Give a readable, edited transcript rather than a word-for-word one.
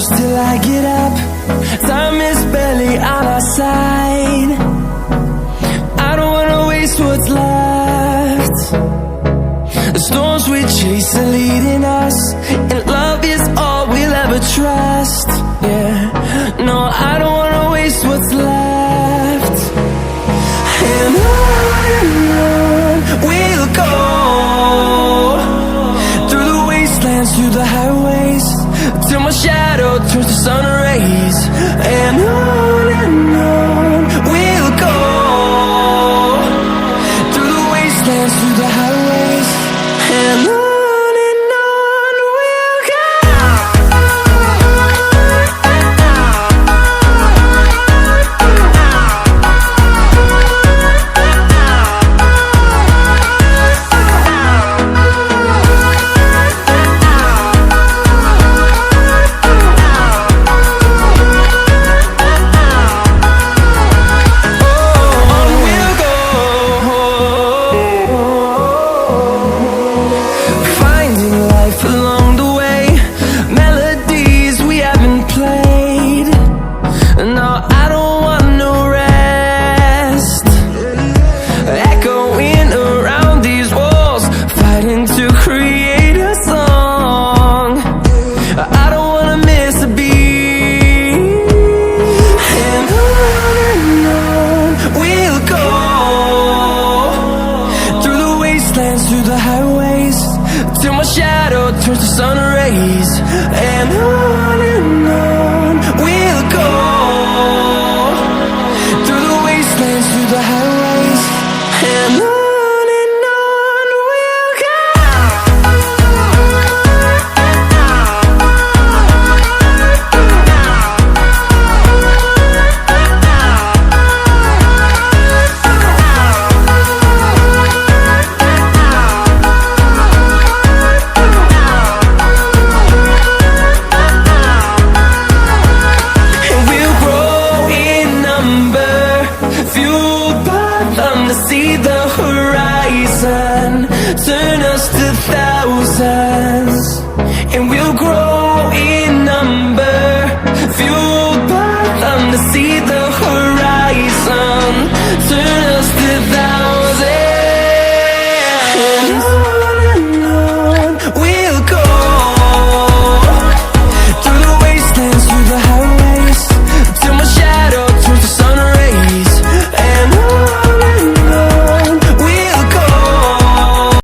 close till I get up. Time is barely on our side. I don't wanna waste what's left. The storms we chase are leading us, and love is all we'll ever trust. Yeah, no, I don't wanna waste what's left. And on we'll go, through the wastelands, through the highways, till my shadow turns to sun rays. And on we'll go, through the wastelands, through the highways, and on we'll go. Through the highways, till my shadow turns to sun rays. And on we'll go, through the wastelands, through the highways, and on we'll go. To see the horizon turn us to thousands, and we'll grow in number, fueled by them to see the